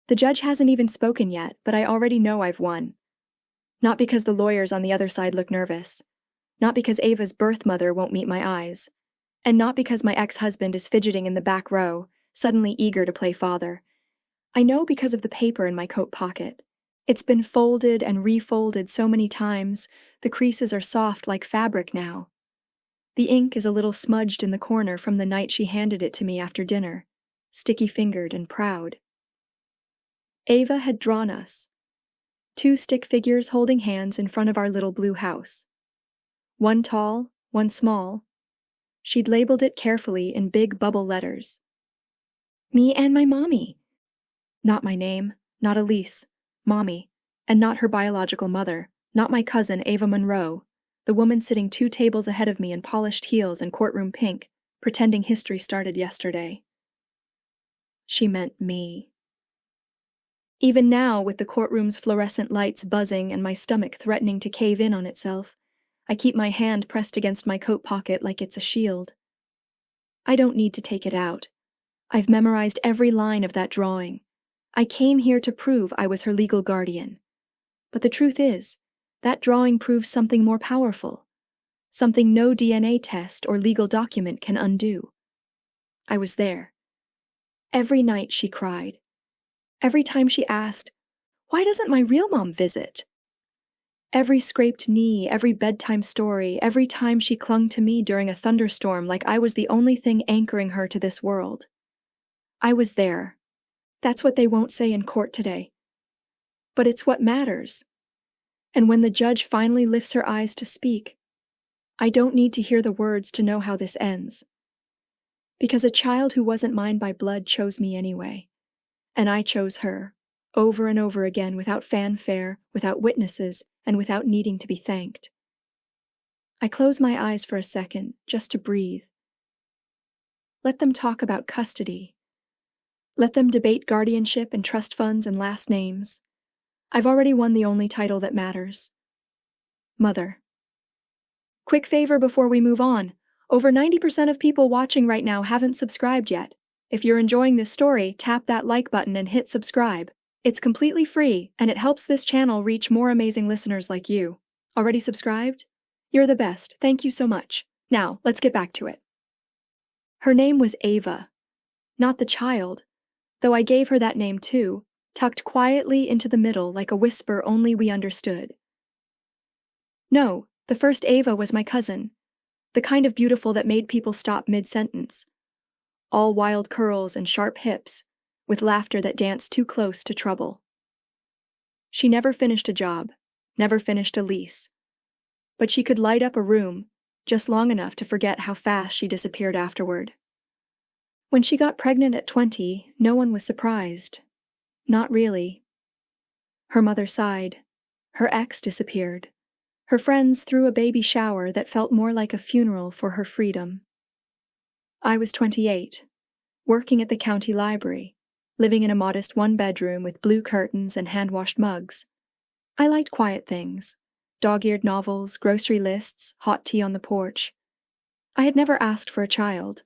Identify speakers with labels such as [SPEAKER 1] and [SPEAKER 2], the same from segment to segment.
[SPEAKER 1] The judge hasn't even spoken yet, but I already know I've won. Not because the lawyers on the other side look nervous. Not because Ava's birth mother won't meet my eyes. And not because my ex-husband is fidgeting in the back row, suddenly eager to play father. I know because of the paper in my coat pocket. It's been folded and refolded so many times, the creases are soft like fabric now. The ink is a little smudged in the corner from the night she handed it to me after dinner, sticky-fingered and proud. Ava had drawn us. 2 stick figures holding hands in front of our little blue house. One tall, one small. She'd labeled it carefully in big bubble letters. Me and my mommy. Not my name, not Elise, Mommy, and not her biological mother, not my cousin Ava Monroe, the woman sitting 2 tables ahead of me in polished heels and courtroom pink, pretending history started yesterday. She meant me. Even now, with the courtroom's fluorescent lights buzzing and my stomach threatening to cave in on itself, I keep my hand pressed against my coat pocket like it's a shield. I don't need to take it out. I've memorized every line of that drawing. I came here to prove I was her legal guardian. But the truth is, that drawing proves something more powerful, something no DNA test or legal document can undo. I was there. Every night she cried. Every time she asked, "Why doesn't my real mom visit?" Every scraped knee, every bedtime story, every time she clung to me during a thunderstorm like I was the only thing anchoring her to this world. I was there. That's what they won't say in court today. But it's what matters. And when the judge finally lifts her eyes to speak, I don't need to hear the words to know how this ends. Because a child who wasn't mine by blood chose me anyway. And I chose her, over and over again, without fanfare, without witnesses, and without needing to be thanked. I close my eyes for a second, just to breathe. Let them talk about custody. Let them debate guardianship and trust funds and last names. I've already won the only title that matters. Mother. Quick favor before we move on. Over 90% of people watching right now haven't subscribed yet. If you're enjoying this story, tap that like button and hit subscribe. It's completely free, and it helps this channel reach more amazing listeners like you. Already subscribed? You're the best. Thank you so much. Now, let's get back to it. Her name was Ava. Not the child, though I gave her that name too, tucked quietly into the middle like a whisper only we understood. No, the first Ava was my cousin, the kind of beautiful that made people stop mid-sentence. All wild curls and sharp hips, with laughter that danced too close to trouble. She never finished a job, never finished a lease. But she could light up a room, just long enough to forget how fast she disappeared afterward. When she got pregnant at 20, no one was surprised. Not really. Her mother sighed. Her ex disappeared. Her friends threw a baby shower that felt more like a funeral for her freedom. I was 28, working at the county library, living in a modest 1-bedroom with blue curtains and hand-washed mugs. I liked quiet things, dog-eared novels, grocery lists, hot tea on the porch. I had never asked for a child.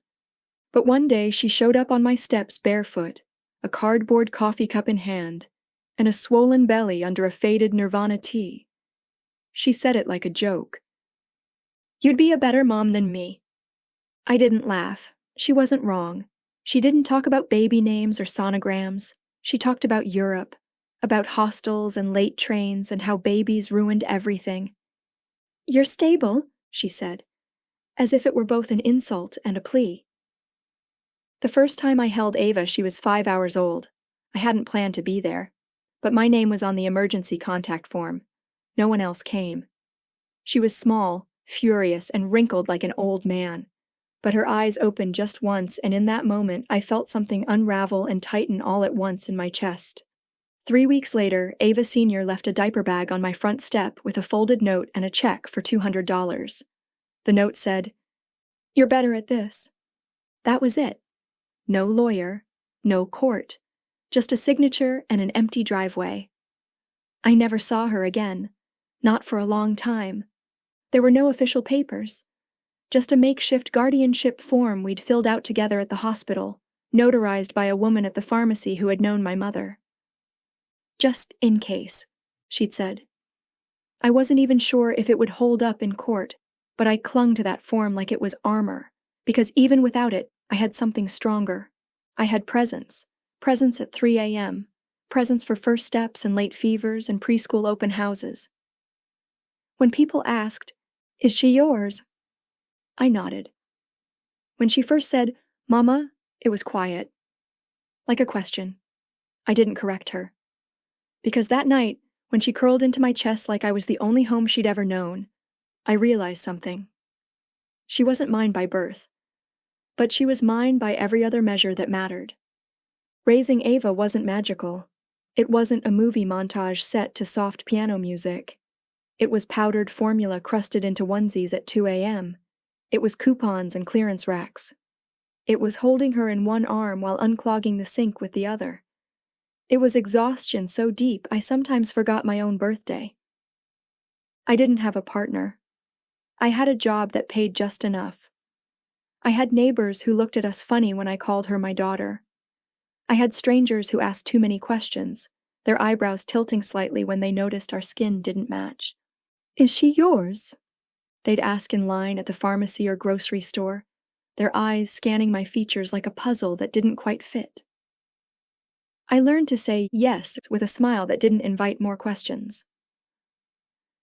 [SPEAKER 1] But one day she showed up on my steps barefoot, a cardboard coffee cup in hand, and a swollen belly under a faded Nirvana tee. She said it like a joke. "You'd be a better mom than me." I didn't laugh. She wasn't wrong. She didn't talk about baby names or sonograms. She talked about Europe, about hostels and late trains and how babies ruined everything. "You're stable," she said, as if it were both an insult and a plea. The first time I held Ava, she was 5 hours old. I hadn't planned to be there, but my name was on the emergency contact form. No one else came. She was small, furious, and wrinkled like an old man. But her eyes opened just once, and in that moment I felt something unravel and tighten all at once in my chest. 3 weeks later, Ava Sr. left a diaper bag on my front step with a folded note and a check for $200. The note said, "You're better at this." That was it. No lawyer, no court, just a signature and an empty driveway. I never saw her again, not for a long time. There were no official papers. Just a makeshift guardianship form we'd filled out together at the hospital, notarized by a woman at the pharmacy who had known my mother. Just in case, she'd said. I wasn't even sure if it would hold up in court, but I clung to that form like it was armor, because even without it, I had something stronger. I had presence. Presence at 3 a.m., presence for first steps and late fevers and preschool open houses. When people asked, "Is she yours?" I nodded. When she first said, "Mama," it was quiet. Like a question. I didn't correct her. Because that night, when she curled into my chest like I was the only home she'd ever known, I realized something. She wasn't mine by birth, but she was mine by every other measure that mattered. Raising Ava wasn't magical. It wasn't a movie montage set to soft piano music. It was powdered formula crusted into onesies at 2 a.m. It was coupons and clearance racks. It was holding her in one arm while unclogging the sink with the other. It was exhaustion so deep I sometimes forgot my own birthday. I didn't have a partner. I had a job that paid just enough. I had neighbors who looked at us funny when I called her my daughter. I had strangers who asked too many questions, their eyebrows tilting slightly when they noticed our skin didn't match. "Is she yours?" they'd ask in line at the pharmacy or grocery store, their eyes scanning my features like a puzzle that didn't quite fit. I learned to say yes with a smile that didn't invite more questions.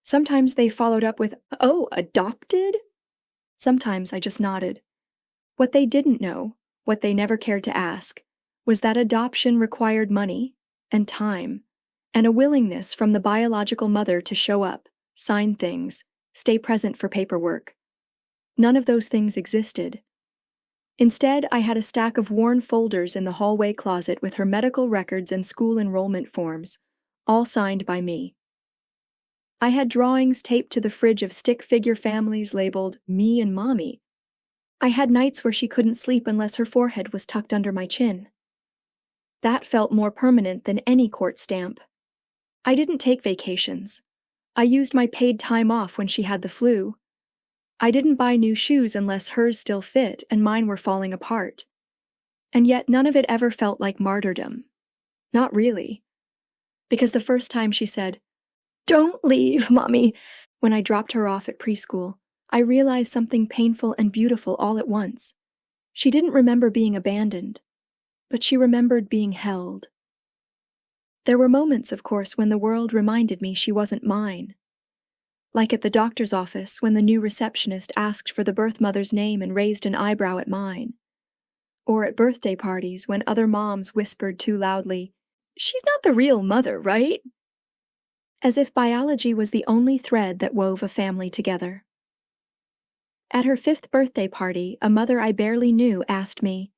[SPEAKER 1] Sometimes they followed up with, "Oh, adopted?" Sometimes I just nodded. What they didn't know, what they never cared to ask, was that adoption required money and time and a willingness from the biological mother to show up, sign things, stay present for paperwork. None of those things existed. Instead, I had a stack of worn folders in the hallway closet with her medical records and school enrollment forms, all signed by me. I had drawings taped to the fridge of stick figure families labeled "Me and Mommy." I had nights where she couldn't sleep unless her forehead was tucked under my chin. That felt more permanent than any court stamp. I didn't take vacations. I used my paid time off when she had the flu. I didn't buy new shoes unless hers still fit and mine were falling apart. And yet none of it ever felt like martyrdom. Not really. Because the first time she said, "Don't leave, Mommy," when I dropped her off at preschool, I realized something painful and beautiful all at once. She didn't remember being abandoned, but she remembered being held. There were moments, of course, when the world reminded me she wasn't mine. Like at the doctor's office when the new receptionist asked for the birth mother's name and raised an eyebrow at mine. Or at birthday parties when other moms whispered too loudly, "She's not the real mother, right?" As if biology was the only thread that wove a family together. At her 5th birthday party, a mother I barely knew asked me,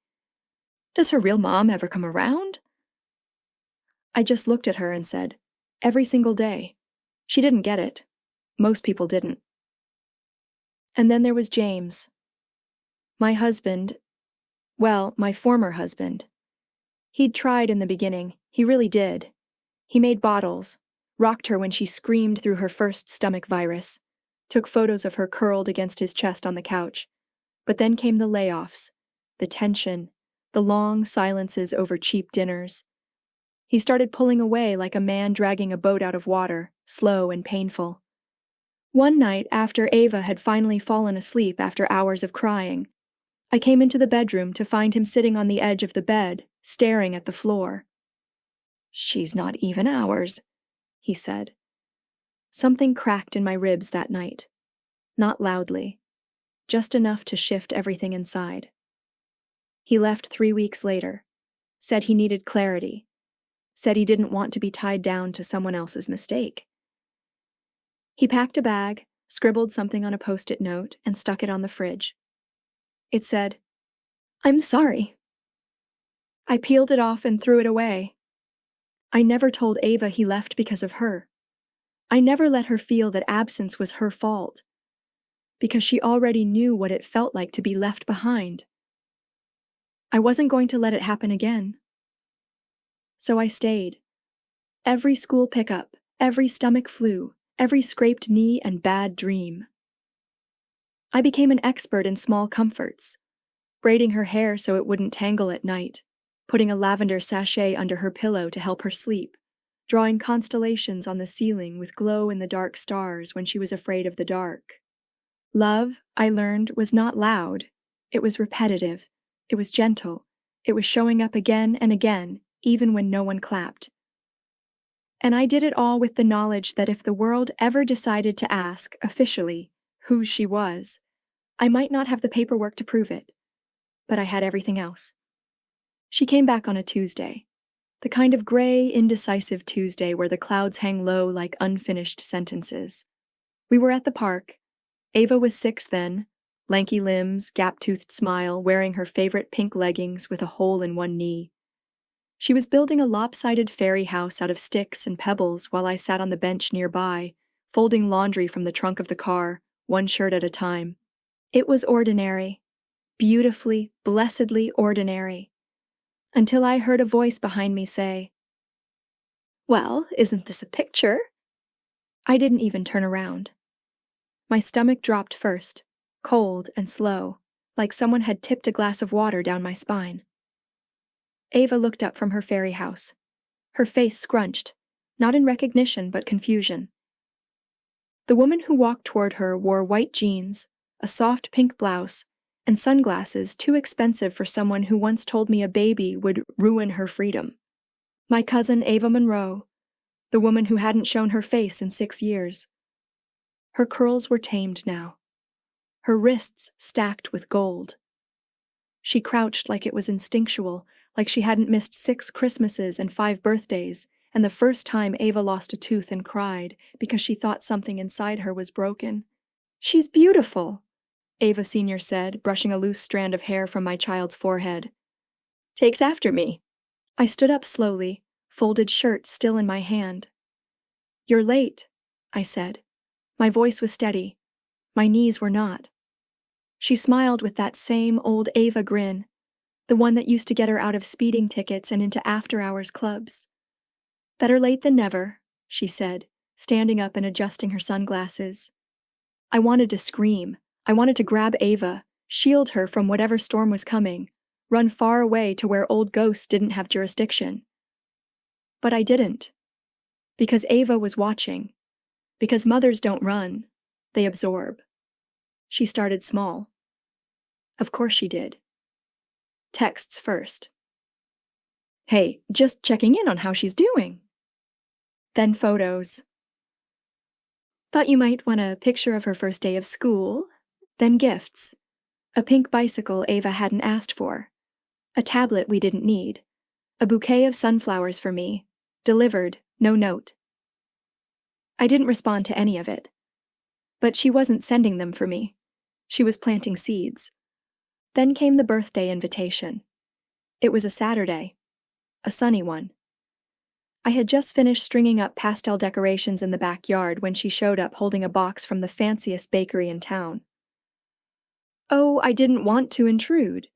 [SPEAKER 1] "Does her real mom ever come around?" I just looked at her and said, "Every single day." She didn't get it. Most people didn't. And then there was James. My husband, well, my former husband. He'd tried in the beginning, he really did. He made bottles, rocked her when she screamed through her first stomach virus, took photos of her curled against his chest on the couch. But then came the layoffs, the tension, the long silences over cheap dinners. He started pulling away like a man dragging a boat out of water, slow and painful. One night, after Ava had finally fallen asleep after hours of crying, I came into the bedroom to find him sitting on the edge of the bed, staring at the floor. "She's not even ours," he said. Something cracked in my ribs that night. Not loudly, just enough to shift everything inside. He left 3 weeks later, said he needed clarity, said he didn't want to be tied down to someone else's mistake. He packed a bag, scribbled something on a post-it note, and stuck it on the fridge. It said, "I'm sorry." I peeled it off and threw it away. I never told Ava he left because of her. I never let her feel that absence was her fault, because she already knew what it felt like to be left behind. I wasn't going to let it happen again. So I stayed. Every school pickup, every stomach flu, every scraped knee and bad dream. I became an expert in small comforts, braiding her hair so it wouldn't tangle at night, putting a lavender sachet under her pillow to help her sleep, drawing constellations on the ceiling with glow-in-the-dark stars when she was afraid of the dark. Love, I learned, was not loud. It was repetitive. It was gentle. It was showing up again and again, even when no one clapped. And I did it all with the knowledge that if the world ever decided to ask, officially, who she was, I might not have the paperwork to prove it. But I had everything else. She came back on a Tuesday. The kind of gray, indecisive Tuesday where the clouds hang low like unfinished sentences. We were at the park. Ava was 6 then, lanky limbs, gap-toothed smile, wearing her favorite pink leggings with a hole in one knee. She was building a lopsided fairy house out of sticks and pebbles while I sat on the bench nearby, folding laundry from the trunk of the car, one shirt at a time. It was ordinary. Beautifully, blessedly ordinary. Until I heard a voice behind me say, "Well, isn't this a picture?" I didn't even turn around. My stomach dropped first, cold and slow, like someone had tipped a glass of water down my spine. Ava looked up from her fairy house. Her face scrunched, not in recognition but confusion. The woman who walked toward her wore white jeans, a soft pink blouse, and sunglasses too expensive for someone who once told me a baby would ruin her freedom. My cousin Ava Monroe, the woman who hadn't shown her face in 6 years. Her curls were tamed now. Her wrists stacked with gold. She crouched like it was instinctual, like she hadn't missed 6 Christmases and 5 birthdays, and the first time Ava lost a tooth and cried because she thought something inside her was broken. "She's beautiful," Ava Sr. said, brushing a loose strand of hair from my child's forehead. "Takes after me." I stood up slowly, folded shirt still in my hand. "You're late," I said. My voice was steady. My knees were not. She smiled with that same old Ava grin, the one that used to get her out of speeding tickets and into after-hours clubs. "Better late than never," she said, standing up and adjusting her sunglasses. I wanted to scream. I wanted to grab Ava, shield her from whatever storm was coming, run far away to where old ghosts didn't have jurisdiction. But I didn't. Because Ava was watching. Because mothers don't run, they absorb. She started small. Of course she did. Texts first. "Hey, just checking in on how she's doing." Then photos. "Thought you might want a picture of her first day of school." Then gifts. A pink bicycle Ava hadn't asked for. A tablet we didn't need. A bouquet of sunflowers for me. Delivered, no note. I didn't respond to any of it. But she wasn't sending them for me. She was planting seeds. Then came the birthday invitation. It was a Saturday. A sunny one. I had just finished stringing up pastel decorations in the backyard when she showed up holding a box from the fanciest bakery in town. "Oh, I didn't want to intrude,"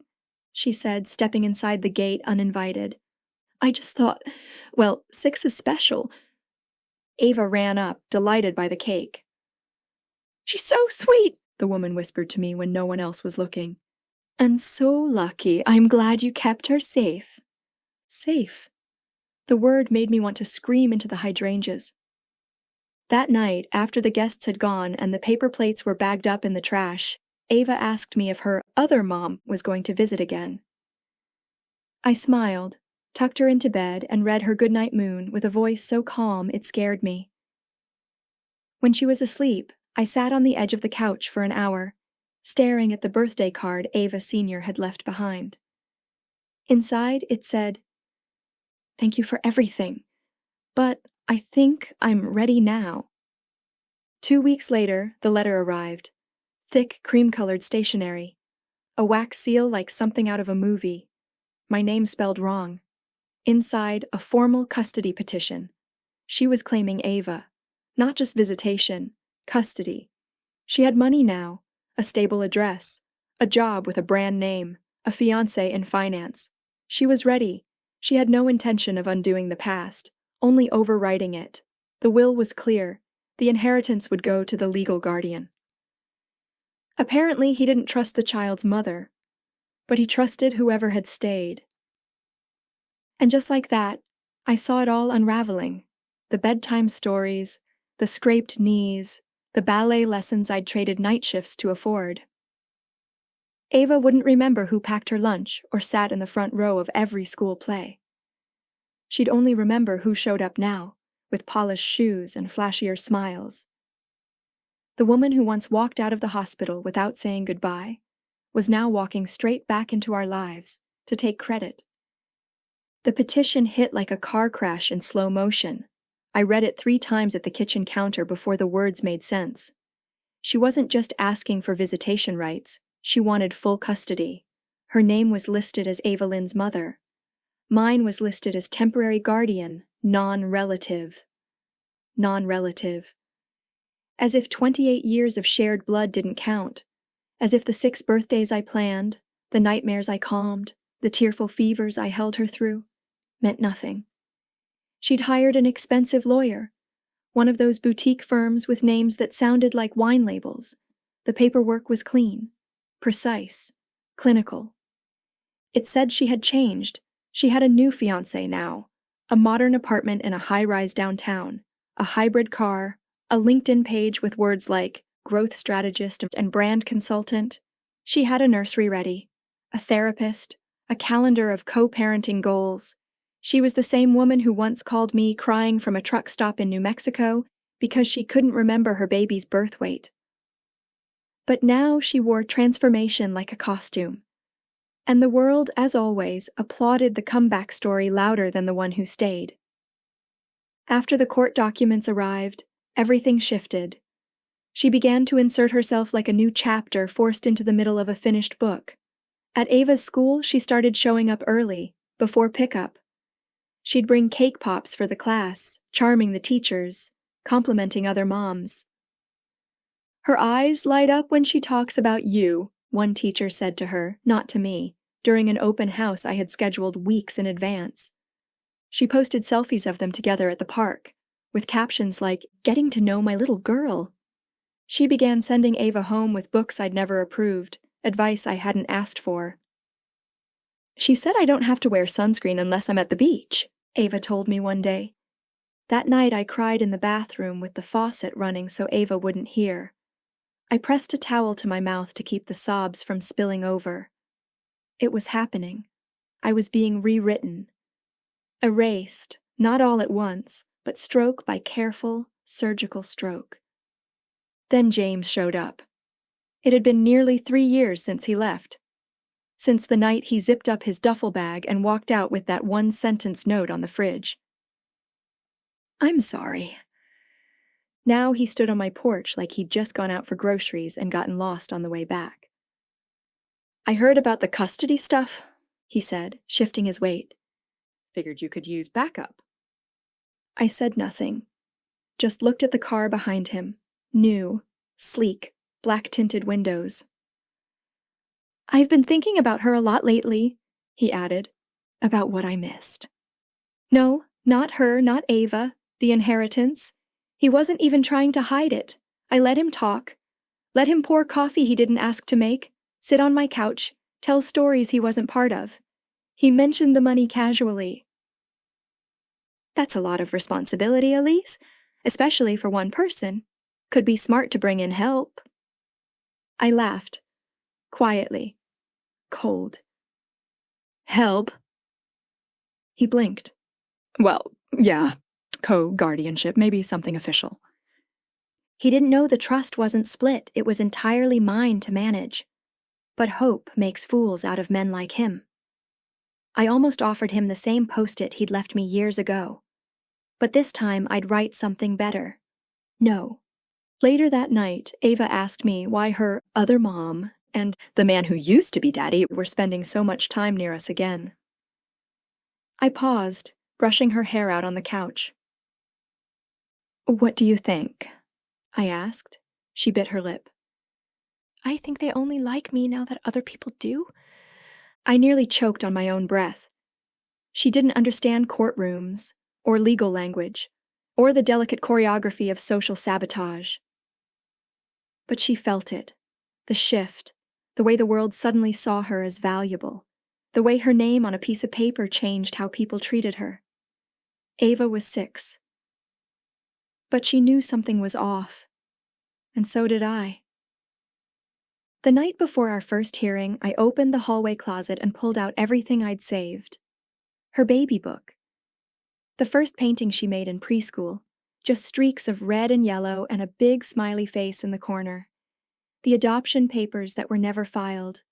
[SPEAKER 1] she said, stepping inside the gate uninvited. "I just thought, well, 6 is special." Ava ran up, delighted by the cake. "She's so sweet," the woman whispered to me when no one else was looking. "And so lucky. I'm glad you kept her safe." Safe. The word made me want to scream into the hydrangeas. That night, after the guests had gone and the paper plates were bagged up in the trash, Ava asked me if her other mom was going to visit again. I smiled, tucked her into bed, and read her goodnight moon with a voice so calm it scared me. When she was asleep, I sat on the edge of the couch for an hour, staring at the birthday card Ava Sr. had left behind. Inside, it said, "Thank you for everything, but I think I'm ready now." 2 weeks later, the letter arrived. Thick, cream-colored stationery. A wax seal like something out of a movie. My name spelled wrong. Inside, a formal custody petition. She was claiming Ava. Not just visitation, custody. She had money now, a stable address, a job with a brand name, a fiancé in finance. She was ready. She had no intention of undoing the past, only overwriting it. The will was clear. The inheritance would go to the legal guardian. Apparently, he didn't trust the child's mother, but he trusted whoever had stayed. And just like that, I saw it all unraveling. The bedtime stories, the scraped knees, the ballet lessons I'd traded night shifts to afford. Ava wouldn't remember who packed her lunch or sat in the front row of every school play. She'd only remember who showed up now, with polished shoes and flashier smiles. The woman who once walked out of the hospital without saying goodbye was now walking straight back into our lives to take credit. The petition hit like a car crash in slow motion. I read it 3 times at the kitchen counter before the words made sense. She wasn't just asking for visitation rights, she wanted full custody. Her name was listed as Ava Lynn's mother. Mine was listed as temporary guardian, non-relative. Non-relative. As if 28 years of shared blood didn't count. As if the 6 birthdays I planned, the nightmares I calmed, the tearful fevers I held her through, meant nothing. She'd hired an expensive lawyer, one of those boutique firms with names that sounded like wine labels. The paperwork was clean, precise, clinical. It said she had changed. She had a new fiancé now, a modern apartment in a high-rise downtown, a hybrid car, a LinkedIn page with words like growth strategist and brand consultant. She had a nursery ready, a therapist, a calendar of co-parenting goals. She was the same woman who once called me crying from a truck stop in New Mexico because she couldn't remember her baby's birth weight. But now she wore transformation like a costume. And the world, as always, applauded the comeback story louder than the one who stayed. After the court documents arrived, everything shifted. She began to insert herself like a new chapter forced into the middle of a finished book. At Ava's school, she started showing up early, before pickup. She'd bring cake pops for the class, charming the teachers, complimenting other moms. Her eyes light up when she talks about you, one teacher said to her, not to me, during an open house I had scheduled weeks in advance. She posted selfies of them together at the park, with captions like, "Getting to know my little girl." She began sending Ava home with books I'd never approved, advice I hadn't asked for. "She said I don't have to wear sunscreen unless I'm at the beach," Ava told me one day. That night I cried in the bathroom with the faucet running so Ava wouldn't hear. I pressed a towel to my mouth to keep the sobs from spilling over. It was happening. I was being rewritten. Erased, not all at once, but stroke by careful, surgical stroke. Then James showed up. It had been nearly 3 years since he left. Since the night he zipped up his duffel bag and walked out with that one-sentence note on the fridge. "I'm sorry." Now he stood on my porch like he'd just gone out for groceries and gotten lost on the way back. "I heard about the custody stuff," he said, shifting his weight. "Figured you could use backup." I said nothing, just looked at the car behind him, new, sleek, black-tinted windows. "I've been thinking about her a lot lately," he added, "about what I missed." No, not her, not Ava, the inheritance. He wasn't even trying to hide it. I let him talk. Let him pour coffee he didn't ask to make, sit on my couch, tell stories he wasn't part of. He mentioned the money casually. "That's a lot of responsibility, Elise, especially for one person. Could be smart to bring in help." I laughed. Quietly. Cold. "Help?" He blinked. "Well, yeah, co-guardianship, maybe something official." He didn't know the trust wasn't split, it was entirely mine to manage. But hope makes fools out of men like him. I almost offered him the same post-it he'd left me years ago. But this time I'd write something better. No. Later that night, Ava asked me why her other mom and the man who used to be daddy were spending so much time near us again. I paused, brushing her hair out on the couch. "What do you think?" I asked. She bit her lip. "I think they only like me now that other people do." I nearly choked on my own breath. She didn't understand courtrooms, or legal language, or the delicate choreography of social sabotage. But she felt it, the shift, the way the world suddenly saw her as valuable, the way her name on a piece of paper changed how people treated her. Ava was 6. But she knew something was off. And so did I. The night before our first hearing, I opened the hallway closet and pulled out everything I'd saved. Her baby book. The first painting she made in preschool, just streaks of red and yellow and a big smiley face in the corner. The adoption papers that were never filed.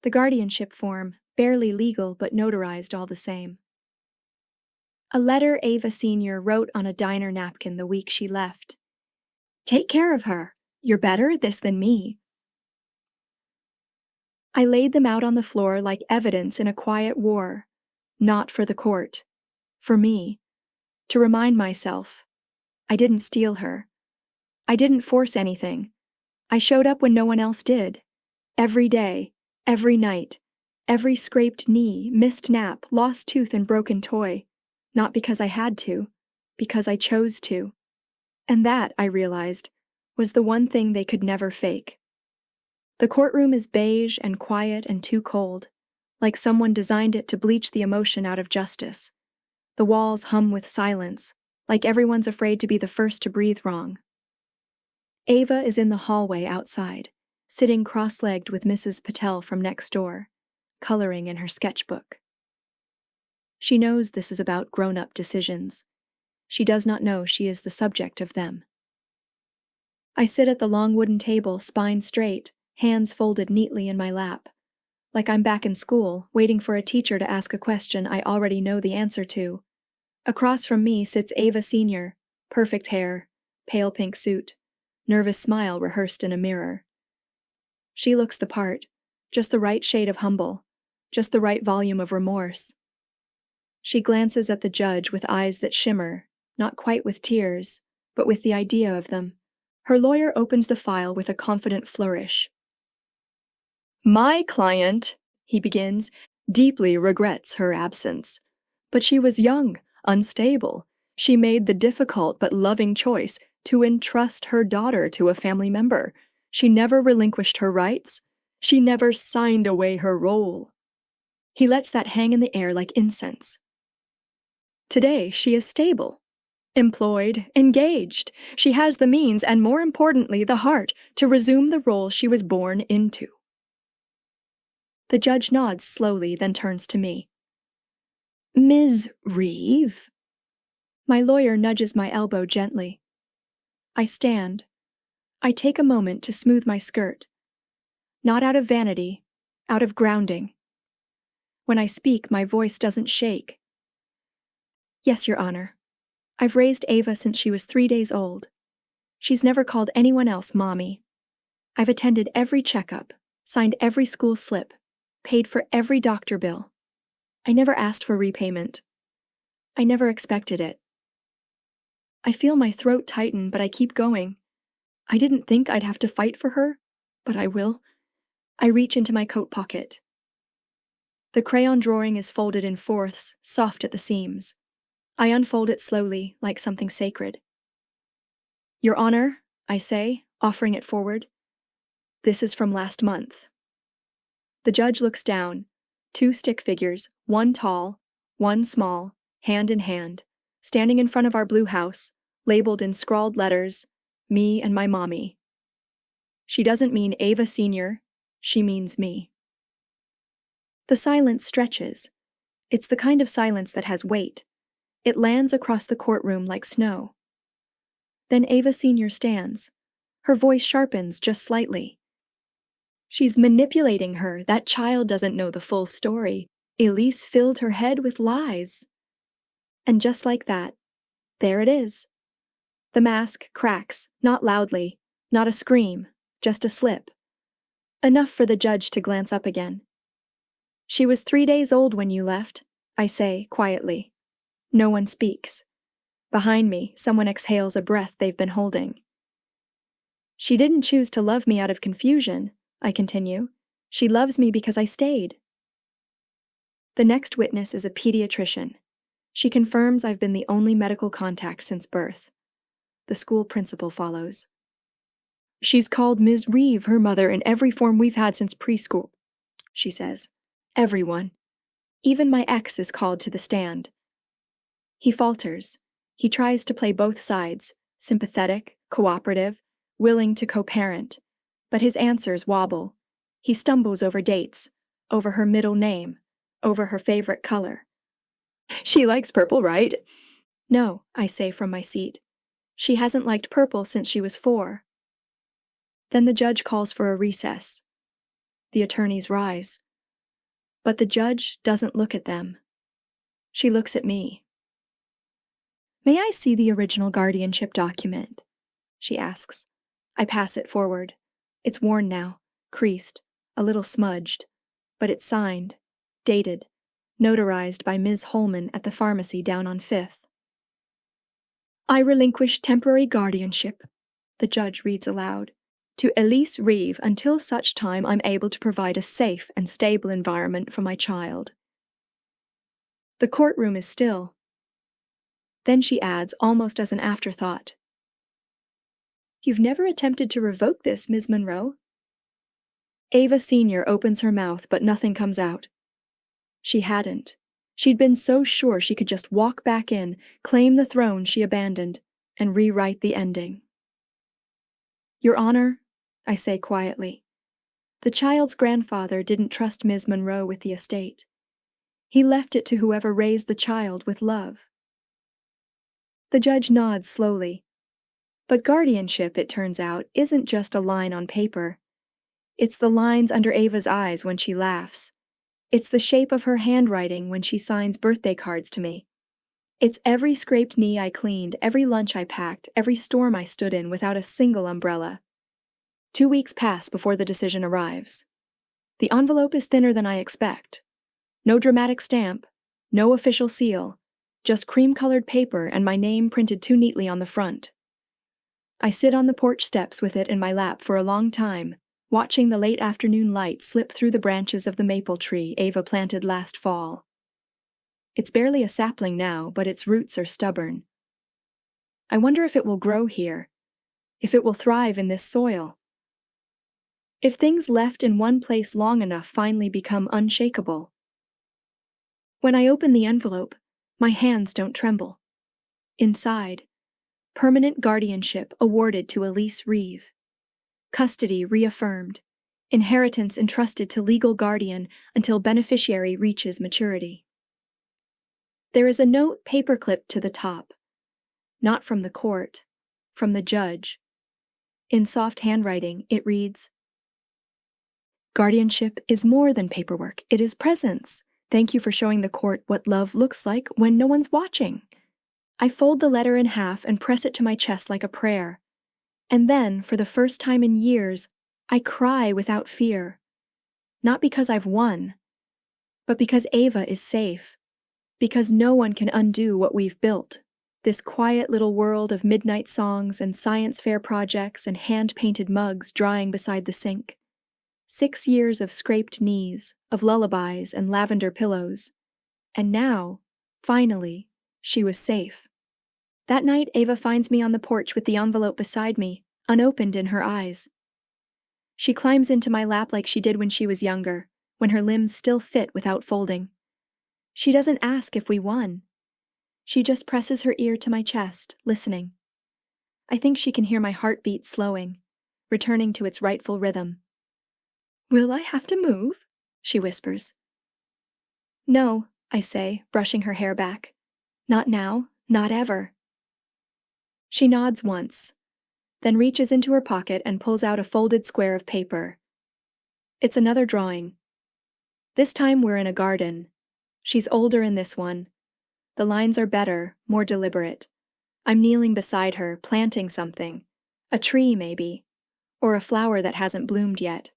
[SPEAKER 1] The guardianship form, barely legal but notarized all the same. A letter Ava Sr. wrote on a diner napkin the week she left. "Take care of her. You're better at this than me." I laid them out on the floor like evidence in a quiet war. Not for the court. For me. To remind myself. I didn't steal her. I didn't force anything. I showed up when no one else did. Every day. Every night. Every scraped knee, missed nap, lost tooth and broken toy. Not because I had to. Because I chose to. And that, I realized, was the one thing they could never fake. The courtroom is beige and quiet and too cold, like someone designed it to bleach the emotion out of justice. The walls hum with silence, like everyone's afraid to be the first to breathe wrong. Ava is in the hallway outside, sitting cross-legged with Mrs. Patel from next door, coloring in her sketchbook. She knows this is about grown-up decisions. She does not know she is the subject of them. I sit at the long wooden table, spine straight, hands folded neatly in my lap, like I'm back in school, waiting for a teacher to ask a question I already know the answer to. Across from me sits Ava Sr., perfect hair, pale pink suit, nervous smile rehearsed in a mirror. She looks the part, just the right shade of humble, just the right volume of remorse. She glances at the judge with eyes that shimmer, not quite with tears, but with the idea of them. Her lawyer opens the file with a confident flourish. "My client," he begins, "deeply regrets her absence. But she was young, unstable. She made the difficult but loving choice to entrust her daughter to a family member. She never relinquished her rights. She never signed away her role." He lets that hang in the air like incense. Today, she is stable. Employed, engaged. She has the means and, more importantly, the heart to resume the role she was born into. The judge nods slowly, then turns to me. "Ms. Reeve?" My lawyer nudges my elbow gently. I stand. I take a moment to smooth my skirt. Not out of vanity, out of grounding. When I speak, my voice doesn't shake. "Yes, Your Honor. I've raised Ava since she was 3 days old. She's never called anyone else Mommy. I've attended every checkup, signed every school slip, paid for every doctor bill. I never asked for repayment. I never expected it." I feel my throat tighten, but I keep going. I didn't think I'd have to fight for her, but I will. I reach into my coat pocket. The crayon drawing is folded in fourths, soft at the seams. I unfold it slowly, like something sacred. "Your Honor," I say, offering it forward. "This is from last month." The judge looks down. 2 stick figures, one tall, one small, hand in hand, standing in front of our blue house, labeled in scrawled letters, "Me and my mommy." She doesn't mean Ava Sr., she means me. The silence stretches. It's the kind of silence that has weight. It lands across the courtroom like snow. Then Ava Sr. stands. Her voice sharpens just slightly. "She's manipulating her. That child doesn't know the full story. Elise filled her head with lies." And just like that, there it is. The mask cracks, not loudly, not a scream, just a slip. Enough for the judge to glance up again. "She was 3 days old when you left," I say quietly. No one speaks. Behind me, someone exhales a breath they've been holding. "She didn't choose to love me out of confusion," I continue. "She loves me because I stayed." The next witness is a pediatrician. She confirms I've been the only medical contact since birth. The school principal follows. "She's called Ms. Reeve her mother in every form we've had since preschool," she says. "Everyone. Even my ex is called to the stand." He falters. He tries to play both sides, sympathetic, cooperative, willing to co-parent. But his answers wobble. He stumbles over dates, over her middle name, over her favorite color. She likes purple, right? No, I say from my seat. She hasn't liked purple since she was 4. Then the judge calls for a recess. The attorneys rise. But the judge doesn't look at them. She looks at me. May I see the original guardianship document? She asks. I pass it forward. It's worn now, creased, a little smudged, but it's signed, dated, notarized by Ms. Holman at the pharmacy down on 5th. I relinquish temporary guardianship, the judge reads aloud, to Elise Reeve until such time I'm able to provide a safe and stable environment for my child. The courtroom is still. Then she adds, almost as an afterthought, You've never attempted to revoke this, Ms. Monroe? Ava Sr. opens her mouth, but nothing comes out. She hadn't. She'd been so sure she could just walk back in, claim the throne she abandoned, and rewrite the ending. Your Honor, I say quietly, the child's grandfather didn't trust Ms. Monroe with the estate. He left it to whoever raised the child with love. The judge nods slowly. But guardianship, it turns out, isn't just a line on paper. It's the lines under Ava's eyes when she laughs. It's the shape of her handwriting when she signs birthday cards to me. It's every scraped knee I cleaned, every lunch I packed, every storm I stood in without a single umbrella. 2 weeks pass before the decision arrives. The envelope is thinner than I expect. No dramatic stamp, no official seal, just cream-colored paper and my name printed too neatly on the front. I sit on the porch steps with it in my lap for a long time, watching the late afternoon light slip through the branches of the maple tree Ava planted last fall. It's barely a sapling now, but its roots are stubborn. I wonder if it will grow here, if it will thrive in this soil. If things left in one place long enough finally become unshakable. When I open the envelope, my hands don't tremble. Inside, permanent guardianship awarded to Elise Reeve. Custody reaffirmed. Inheritance entrusted to legal guardian until beneficiary reaches maturity. There is a note paperclipped to the top. Not from the court, from the judge. In soft handwriting, it reads, Guardianship is more than paperwork. It is presence. Thank you for showing the court what love looks like when no one's watching. I fold the letter in half and press it to my chest like a prayer. And then, for the first time in years, I cry without fear. Not because I've won, but because Ava is safe. Because no one can undo what we've built. This quiet little world of midnight songs and science fair projects and hand-painted mugs drying beside the sink. 6 years of scraped knees, of lullabies and lavender pillows. And now, finally, she was safe. That night, Ava finds me on the porch with the envelope beside me, unopened in her eyes. She climbs into my lap like she did when she was younger, when her limbs still fit without folding. She doesn't ask if we won. She just presses her ear to my chest, listening. I think she can hear my heartbeat slowing, returning to its rightful rhythm. Will I have to move? She whispers. No, I say, brushing her hair back. Not now, not ever. She nods once, then reaches into her pocket and pulls out a folded square of paper. It's another drawing. This time we're in a garden. She's older in this one. The lines are better, more deliberate. I'm kneeling beside her, planting something. A tree, maybe. Or a flower that hasn't bloomed yet.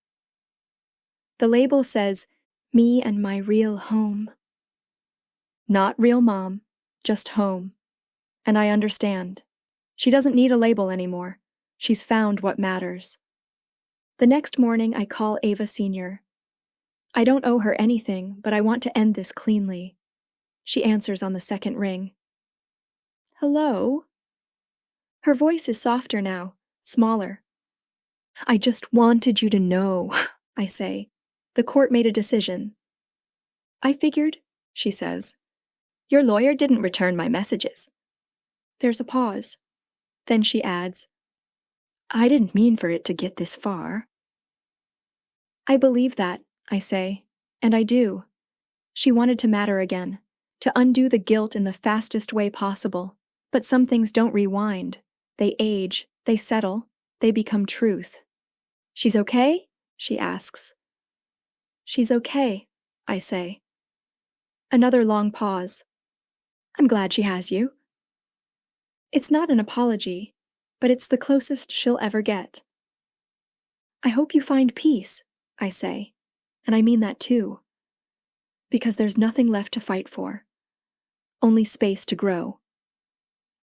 [SPEAKER 1] The label says, Me and my real home. Not real mom, just home. And I understand. She doesn't need a label anymore. She's found what matters. The next morning, I call Ava Sr. I don't owe her anything, but I want to end this cleanly. She answers on the second ring. Hello? Her voice is softer now, smaller. I just wanted you to know, I say. The court made a decision. I figured, she says. Your lawyer didn't return my messages. There's a pause. Then she adds, I didn't mean for it to get this far. I believe that, I say, and I do. She wanted to matter again, to undo the guilt in the fastest way possible. But some things don't rewind. They age, they settle, they become truth. She's okay? She asks. She's okay, I say. Another long pause. I'm glad she has you. It's not an apology, but it's the closest she'll ever get. I hope you find peace, I say, and I mean that too. Because there's nothing left to fight for. Only space to grow.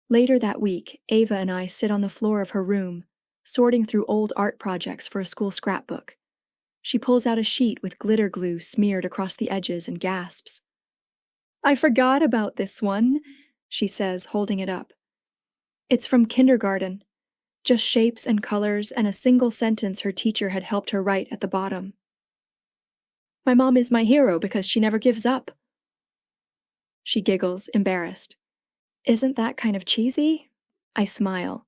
[SPEAKER 1] Later that week, Ava and I sit on the floor of her room, sorting through old art projects for a school scrapbook. She pulls out a sheet with glitter glue smeared across the edges and gasps. I forgot about this one, she says, holding it up. It's from kindergarten. Just shapes and colors and a single sentence her teacher had helped her write at the bottom. My mom is my hero because she never gives up. She giggles, embarrassed. Isn't that kind of cheesy? I smile.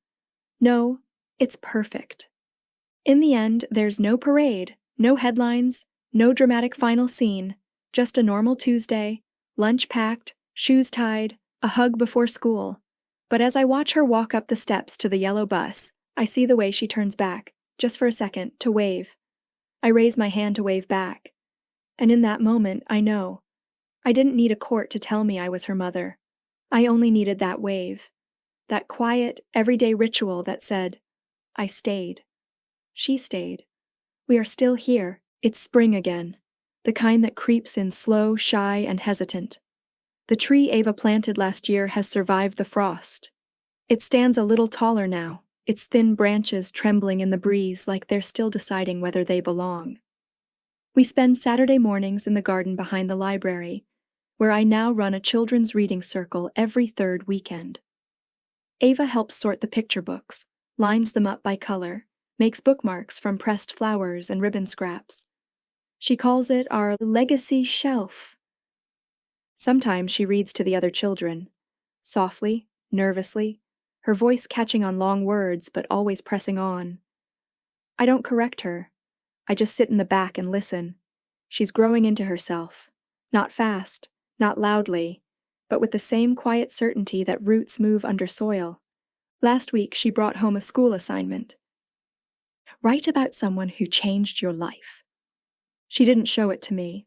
[SPEAKER 1] No, it's perfect. In the end, there's no parade, no headlines, no dramatic final scene, just a normal Tuesday, lunch packed, shoes tied, a hug before school. But as I watch her walk up the steps to the yellow bus, I see the way she turns back, just for a second, to wave. I raise my hand to wave back. And in that moment, I know. I didn't need a court to tell me I was her mother. I only needed that wave. That quiet, everyday ritual that said, I stayed. She stayed. We are still here. It's spring again. The kind that creeps in slow, shy, and hesitant. The tree Ava planted last year has survived the frost. It stands a little taller now, its thin branches trembling in the breeze like they're still deciding whether they belong. We spend Saturday mornings in the garden behind the library, where I now run a children's reading circle every third weekend. Ava helps sort the picture books, lines them up by color, makes bookmarks from pressed flowers and ribbon scraps. She calls it our legacy shelf. Sometimes she reads to the other children, softly, nervously, her voice catching on long words but always pressing on. I don't correct her. I just sit in the back and listen. She's growing into herself, not fast, not loudly, but with the same quiet certainty that roots move under soil. Last week she brought home a school assignment. Write about someone who changed your life. She didn't show it to me.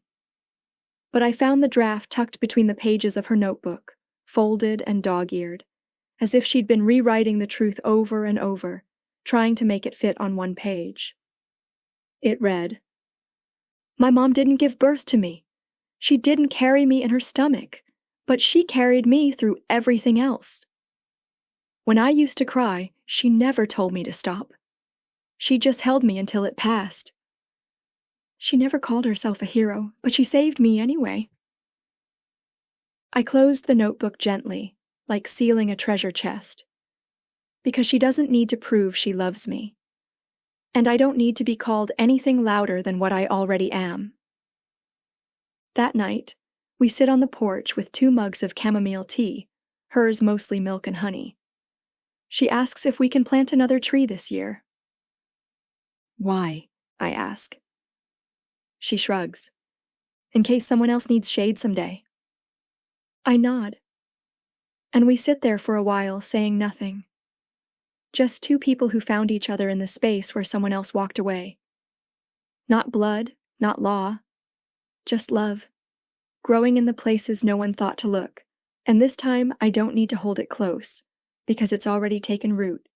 [SPEAKER 1] But I found the draft tucked between the pages of her notebook, folded and dog-eared, as if she'd been rewriting the truth over and over, trying to make it fit on one page. It read, My mom didn't give birth to me. She didn't carry me in her stomach, but she carried me through everything else. When I used to cry, she never told me to stop. She just held me until it passed. She never called herself a hero, but she saved me anyway. I closed the notebook gently, like sealing a treasure chest. Because she doesn't need to prove she loves me. And I don't need to be called anything louder than what I already am. That night, we sit on the porch with 2 mugs of chamomile tea, hers mostly milk and honey. She asks if we can plant another tree this year. Why? I ask. She shrugs. In case someone else needs shade someday. I nod. And we sit there for a while saying nothing. Just 2 people who found each other in the space where someone else walked away. Not blood, not law. Just love. Growing in the places no one thought to look. And this time I don't need to hold it close, because it's already taken root.